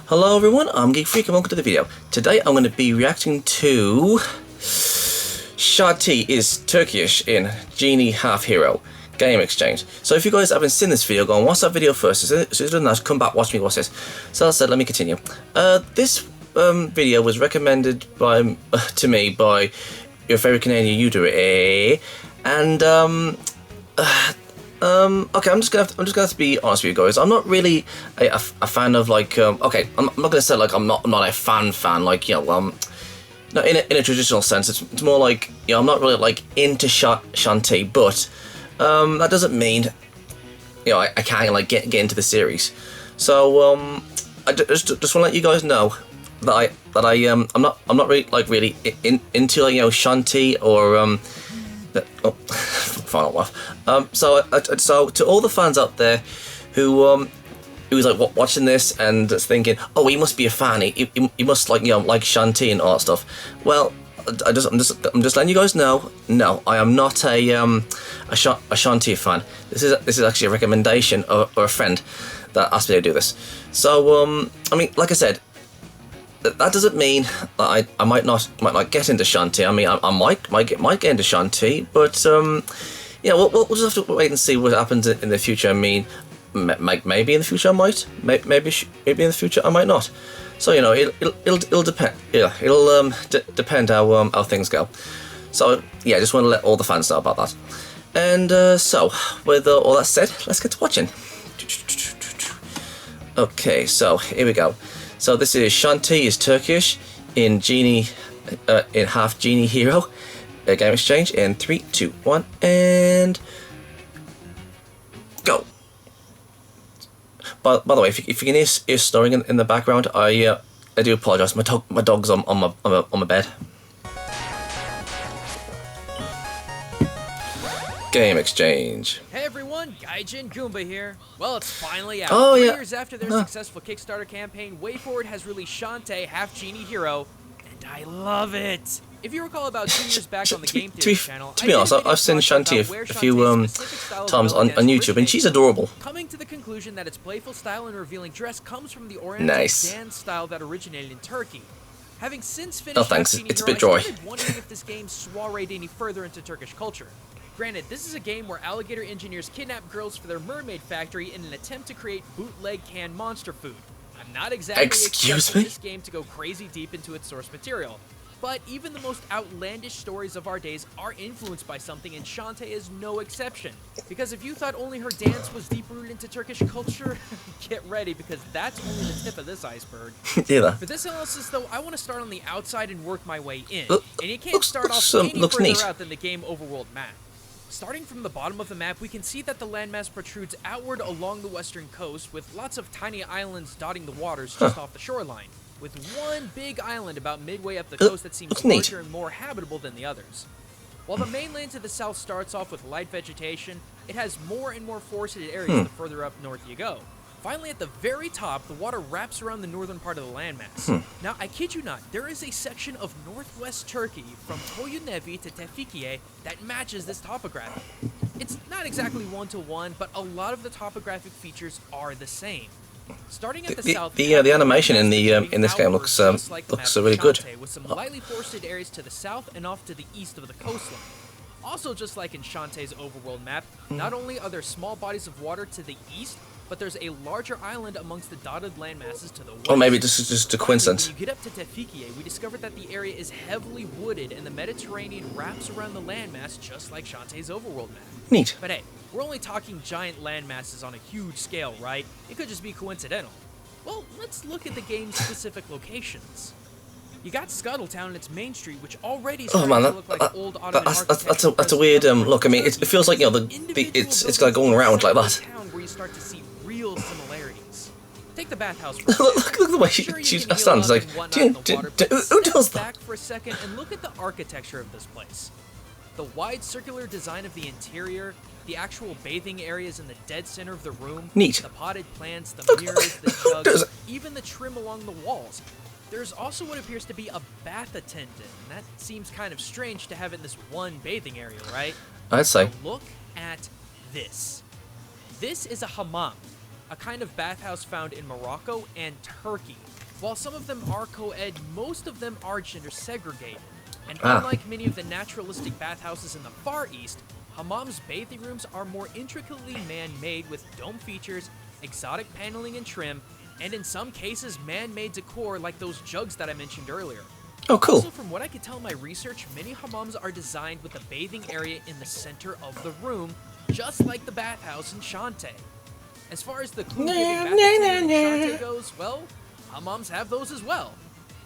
Hello everyone, I'm Geek Freak and welcome to the video. Today I'm going to be reacting to Shantae is Turkish in Genie Half Hero Game Exchange. So if you guys haven't seen this video, go and watch that video first. As soon as you've done that, come back, watch me watch this. So that said, let me continue. This video was recommended to me by your favourite Canadian YouTuber, and okay, I'm just gonna have to be honest with you guys. I'm not really a fan of like okay, I'm not gonna say like I'm not a fan like, you know, no, in a traditional sense. It's more like, you know, I'm not really like into Shantae, but that doesn't mean, you know, I can't like get into the series. So I just want to let you guys know that I'm not really into like, you know, Shantae or oh, final laugh. So to all the fans out there who's like watching this and thinking, oh, he must be a fan. He must like, you know, like Shantae and all that stuff. Well, I'm just letting you guys know. No, I am not a Shantae fan. This is actually a recommendation or a friend that asked me to do this. So I mean, like I said, that doesn't mean that I might not get into Shantae. I mean, I might get into Shantae, but yeah, we'll just have to wait and see what happens in the future. I mean, maybe in the future I might, maybe in the future I might not. So, you know, it'll depend. Yeah, it'll depend how things go. So yeah, I just want to let all the fans know about that. And so with all that said, let's get to watching. Okay, so here we go. So this is Shantae is Turkish in Genie, in Half Genie Hero Game Exchange. In 3, 2, 1, and go. By the way, if you can hear snoring in the background, I do apologise. My dog's on my bed. Game Exchange. Hey everyone, Gaijin Goomba here. Well, it's finally out. Oh, 3 yeah. years after their successful Kickstarter campaign, WayForward has released Shantae Half Genie Hero, and I love it. If you recall, about 2 years back on the Game Theory channel, to be honest, I've seen Shantae a few times on YouTube, and she's adorable. Coming to the conclusion that its playful style and revealing dress comes from the Oriental dance style that originated in Turkey. Having since finished, no thanks, it's a bit Hero, dry. I started wondering if this game soireed any further into Turkish culture. Granted, this is a game where alligator engineers kidnap girls for their mermaid factory in an attempt to create bootleg canned monster food. I'm not exactly expecting this game to go crazy deep into its source material, but even the most outlandish stories of our days are influenced by something, and Shantae is no exception. Because if you thought only her dance was deep-rooted into Turkish culture, get ready, because that's only the tip of this iceberg. Yeah. For this analysis, though, I want to start on the outside and work my way in. And you can't start off any further neat. out than the game overworld map. Starting from the bottom of the map, we can see that the landmass protrudes outward along the western coast, with lots of tiny islands dotting the waters just off the shoreline, with one big island about midway up the coast that seems larger and more habitable than the others. While the mainland to the south starts off with light vegetation, it has more and more forested areas the further up north you go. Finally, at the very top, the water wraps around the northern part of the landmass. Now, I kid you not, there is a section of northwest Turkey from Toyunevi to Tefikiye that matches this topography. It's not exactly one-to-one, but a lot of the topographic features are the same. Starting at the south, the animation in this game looks really good. With some lightly forested areas to the south and off to the east of the coastline. Also, just like in Shantae's overworld map, not only are there small bodies of water to the east, but there's a larger island amongst the dotted landmasses to the west. Or maybe this is just a coincidence. When you get up to Tefikiye, we discovered that the area is heavily wooded and the Mediterranean wraps around the landmass just like Shantae's overworld map. Neat. But hey, we're only talking giant landmasses on a huge scale, right? It could just be coincidental. Well, let's look at the game's specific locations. You got Scuttletown and its main street, which already is starting to look like old Ottoman architecture. That's a weird look. I mean, it feels like, you know, it's like going around like that. Where you start to see real similarities. Take the bathhouse. Look at the way she stands. Like, who does that? Back for a second and look at the architecture of this place. The wide circular design of the interior, the actual bathing areas in the dead center of the room, neat. The potted plants, the mirrors, the jugs, even the trim along the walls. There's also what appears to be a bath attendant, and that seems kind of strange to have in this one bathing area, right? I'd say. So look at this. This is a hammam. a kind of bathhouse found in Morocco and Turkey. While some of them are co-ed, most of them are gender segregated. And unlike many of the naturalistic bathhouses in the Far East, hammam's bathing rooms are more intricately man-made with dome features, exotic paneling and trim, and in some cases man-made decor like those jugs that I mentioned earlier. Oh, cool. Also, from what I could tell in my research, many hammams are designed with a bathing area in the center of the room, just like the bathhouse in Shantae. As far as the clue-giving bath in Shantae goes, well, hammams have those as well.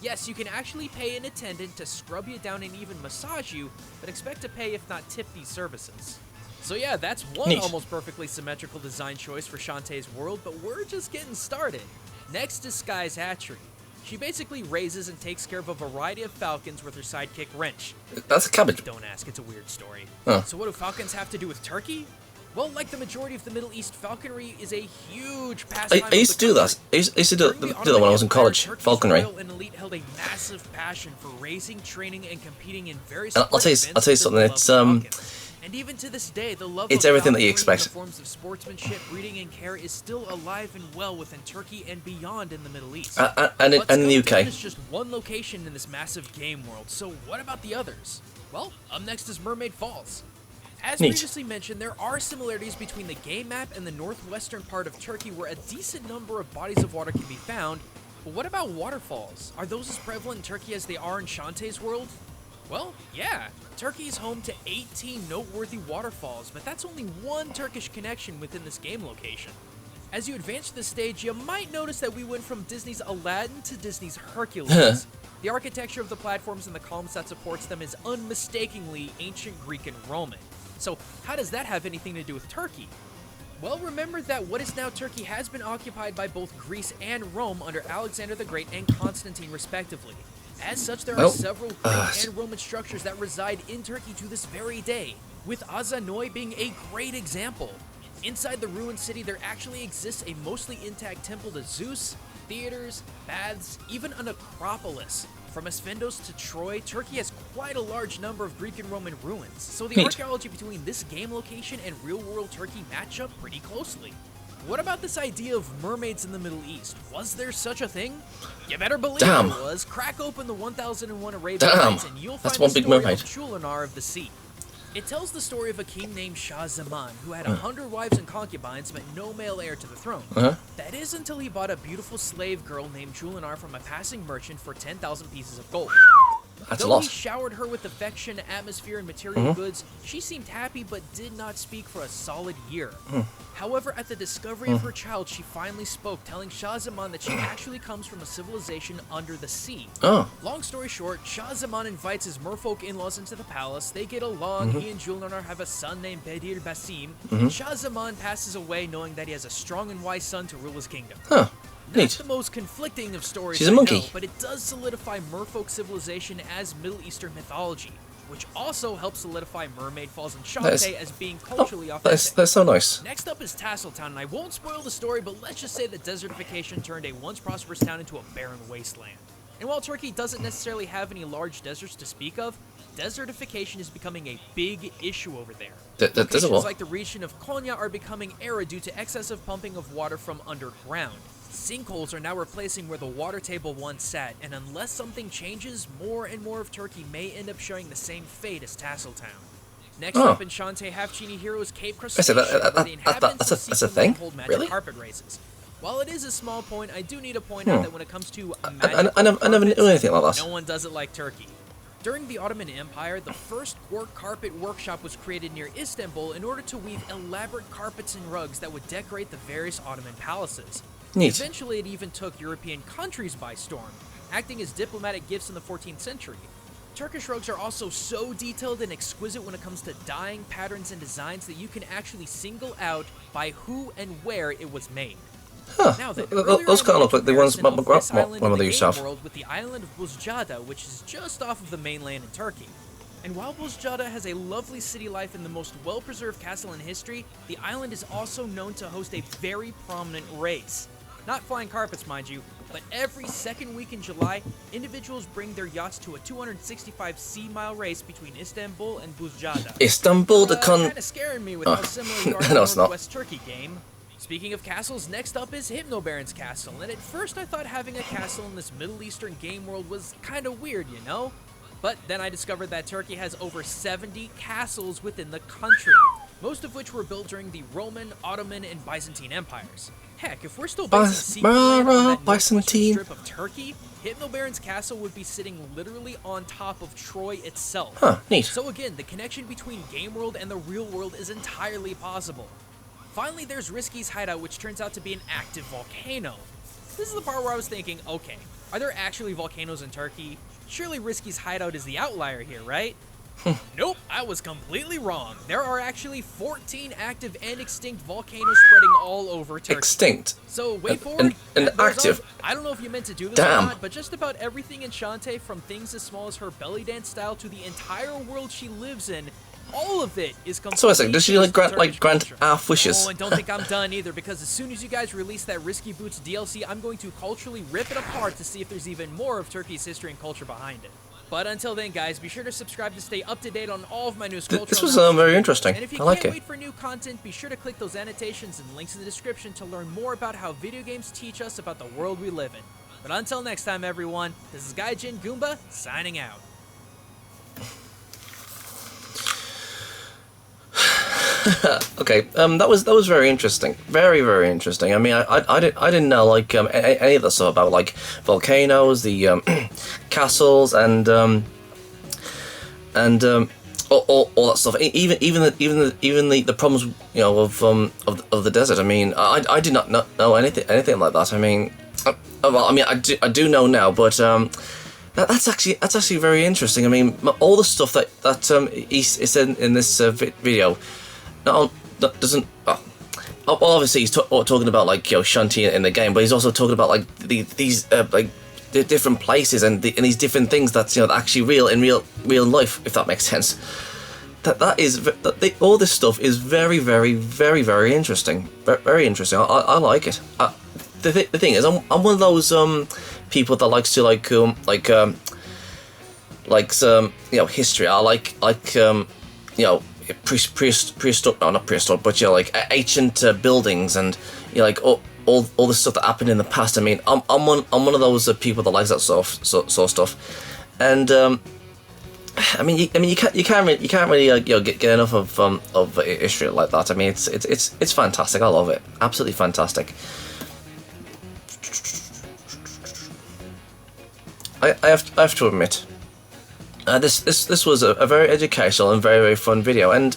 Yes, you can actually pay an attendant to scrub you down and even massage you, but expect to pay if not tip these services. So yeah, that's one Neat. almost perfectly symmetrical design choice for Shantae's world, but we're just getting started. Next is Sky's hatchery. She basically raises and takes care of a variety of falcons with her sidekick Wrench. That's a cabbage. Don't ask, it's a weird story. Huh. So what do falcons have to do with Turkey? Well, like the majority of the Middle East, falconry is a huge pastime. I used to do that. I used to do that when I was in college. Turkey's Falconry. royal and elite held a massive passion for raising, training, and competing in various And I'll tell you sports something. events It's that love falcons. And even to this day, the love it's of everything that you falconry and expect. the forms of sportsmanship, breeding, and care is still alive and well within Turkey and beyond in the Middle East. And in the UK. Is just one location in this massive game world. So what about the others? Well, up next is Mermaid Falls. As Neat. previously mentioned, there are similarities between the game map and the northwestern part of Turkey where a decent number of bodies of water can be found. But what about waterfalls? Are those as prevalent in Turkey as they are in Shantae's world? Well, yeah. Turkey is home to 18 noteworthy waterfalls, but that's only one Turkish connection within this game location. As you advance to the stage, you might notice that we went from Disney's Aladdin to Disney's Hercules. The architecture of the platforms and the columns that supports them is unmistakably ancient Greek and Roman. So how does that have anything to do with Turkey? Well, remember that what is now Turkey has been occupied by both Greece and Rome under Alexander the Great and Constantine respectively. As such, there are several Greek and Roman structures that reside in Turkey to this very day, with Azanoi being a great example. Inside the ruined city, there actually exists a mostly intact temple to Zeus, theaters, baths, even an acropolis. From Asphindos to Troy, Turkey has quite a large number of Greek and Roman ruins, so the archaeology between this game location and real-world Turkey match up pretty closely. What about this idea of mermaids in the Middle East? Was there such a thing? You better believe there was. Crack open the 1001 Arabian Nights and you'll find the story of Chulinar of the Sea. It tells the story of a king named Shah Zaman, who had 100 wives and concubines, but no male heir to the throne. That is until he bought a beautiful slave girl named Chulinar from a passing merchant for 10,000 pieces of gold. That's Though a lot. he showered her with affection, atmosphere, and material goods, she seemed happy but did not speak for a solid year. However, at the discovery of her child, she finally spoke, telling Shah Zaman that she actually comes from a civilization under the sea. Long story short, Shah Zaman invites his merfolk in-laws into the palace. They get along. He and Julnar have a son named Bedir Basim. And Shah Zaman passes away knowing that he has a strong and wise son to rule his kingdom. Not the most conflicting of stories, She's a monkey. I know, but it does solidify merfolk civilization as Middle Eastern mythology, which also helps solidify Mermaid Falls and Shantae as being culturally authentic. That's so nice. Next up is Tasseltown, and I won't spoil the story, but let's just say that desertification turned a once prosperous town into a barren wasteland. And while Turkey doesn't necessarily have any large deserts to speak of, desertification is becoming a big issue over there. Locations like the region of Konya are becoming arid due to excessive pumping of water from underground. Sinkholes are now replacing where the water table once sat, and unless something changes, more and more of Turkey may end up sharing the same fate as Tasseltown. Next up in Shantae, half-genie hero is Cape Crustacean, where the inhabitants that's a thing? hold magic Really? carpet races. While it is a small point, I do need to point out that when it comes to magic I never knew anything like that. no one does it like Turkey. During the Ottoman Empire, the first work carpet workshop was created near Istanbul in order to weave elaborate carpets and rugs that would decorate the various Ottoman palaces. Neat. Eventually, it even took European countries by storm, acting as diplomatic gifts in the 14th century. Turkish rugs are also so detailed and exquisite when it comes to dyeing, patterns, and designs that you can actually single out by who and where it was made. Now then, Those kind of look like the ones my grandmother used to have. World with the island of Buzcada, which is just off of the mainland in Turkey. And while Buzcada has a lovely city life and the most well-preserved castle in history, the island is also known to host a very prominent race. Not flying carpets, mind you, but every second week in July, individuals bring their yachts to a 265 sea-mile race between Istanbul and Buzcada. Istanbul, the Kind of scaring me with how similar you are to the Northwest Turkey game. Speaking of castles, next up is Hypnobaron's castle, and at first I thought having a castle in this Middle Eastern game world was kinda weird, you know? But then I discovered that Turkey has over 70 castles within the country, most of which were built during the Roman, Ottoman, and Byzantine empires. Heck, if we're still basing secret land on that northwestern strip of Turkey, Hypnobaron's castle would be sitting literally on top of Troy itself. Huh, neat. So again, the connection between game world and the real world is entirely possible. Finally, there's Risky's hideout, which turns out to be an active volcano. This is the part where I was thinking, okay, are there actually volcanoes in Turkey? Surely Risky's hideout is the outlier here, right? Nope, I was completely wrong. There are actually 14 active and extinct volcanoes spreading all over Turkey. Extinct? So wait forward. And active? I don't know if you meant to do this Damn. or not, but just about everything in Shantae, from things as small as her belly dance style to the entire world she lives in, all of it is completely. So I think, does she grant half wishes? Oh, and don't think I'm done either, because as soon as you guys release that Risky Boots DLC, I'm going to culturally rip it apart to see if there's even more of Turkey's history and culture behind it. But until then, guys, be sure to subscribe to stay up to date on all of my news culture. This was very interesting. And if you I like can't it. wait for new content, be sure to click those annotations and links in the description to learn more about how video games teach us about the world we live in. But until next time, everyone, this is Gaijin Goomba signing out. Okay, that was very interesting, very interesting. I mean, I didn't know like any of the stuff about like volcanoes, the castles, and all that stuff. Even the problems, you know, of the desert. I mean, I did not know anything like that. I mean, I do know now, but that's actually very interesting. I mean, all the stuff that he said in this video. That doesn't. Well, obviously he's talking about like, you know, Shantae in the game, but he's also talking about like these the different places and these different things that's, you know, actually real in real life, if that makes sense. All this stuff is very interesting. Very interesting. I like it. The thing is, I'm one of those people that likes to like some, you know, history. I like you know, prehistoric, no, not prehistoric, but, you know, like ancient buildings, and, you know, like all the stuff that happened in the past. I mean, I'm one of those people that likes that sort of stuff, and I mean you can't really you know, get enough of history like that. I mean, it's fantastic. I love it. Absolutely fantastic. I have to admit. This was a very educational and very fun video, and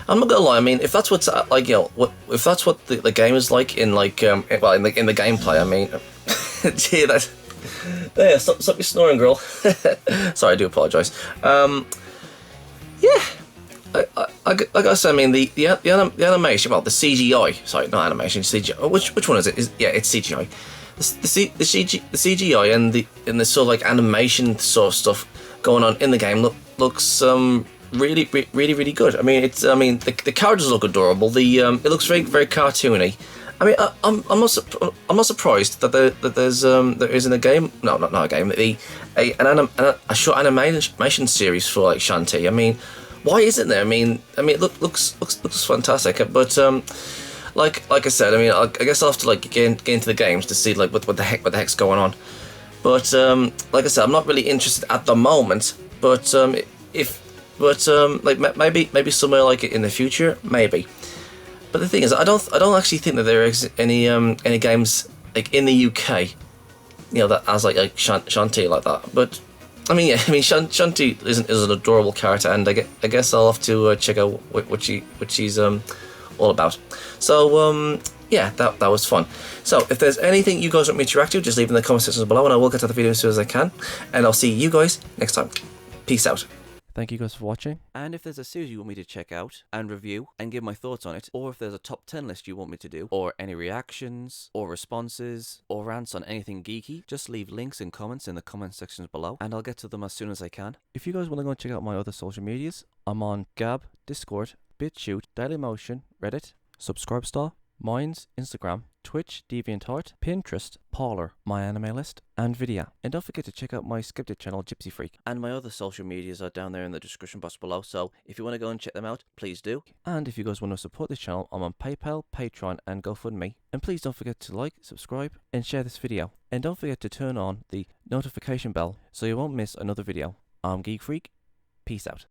I'm not gonna lie. I mean, if that's what's like, you know, if that's what the game is like in like in the gameplay. I mean, gee, that there, stop your snoring, girl. Sorry, I do apologise. Yeah, I guess, I mean the animation, well, the CGI. Sorry, not animation, CGI. Which one is it? Yeah, it's CGI. The CGI and the sort of like animation sort of stuff going on in the game looks really good. I mean, the characters look adorable. It looks very cartoony. I mean, I'm not surprised that there is in a game. No, not a game. A short animation series for like Shantae. I mean, why isn't there? I mean, it looks fantastic. But like I said, I mean, I guess I'll have to like get into the games to see like what the heck's going on. But like I said, I'm not really interested at the moment. But like maybe somewhere like in the future, maybe. But the thing is, I don't actually think that there is any games like in the UK, you know, that has like Shantae like that. But I mean, yeah, I mean Shantae is an adorable character, and I guess I'll have to check out what she's all about. So yeah, that was fun. So if there's anything you guys want me to react to, just leave in the comment section below, and I will get to the video as soon as I can. And I'll see you guys next time. Peace out. Thank you guys for watching. And if there's a series you want me to check out and review and give my thoughts on it, or if there's a top 10 list you want me to do, or any reactions, or responses, or rants on anything geeky, just leave links and comments in the comment sections below, and I'll get to them as soon as I can. If you guys want to go and check out my other social medias, I'm on Gab, Discord, BitChute, Dailymotion, Reddit, Subscribestar, Minds, Instagram, Twitch, DeviantArt, Pinterest, Parler, My Anime List, and Vidya. And don't forget to check out my scripted channel, Gypsy Freak. And my other social medias are down there in the description box below, so if you want to go and check them out, please do. And if you guys want to support this channel, I'm on PayPal, Patreon, and GoFundMe. And please don't forget to like, subscribe, and share this video. And don't forget to turn on the notification bell so you won't miss another video. I'm Geek Freak. Peace out.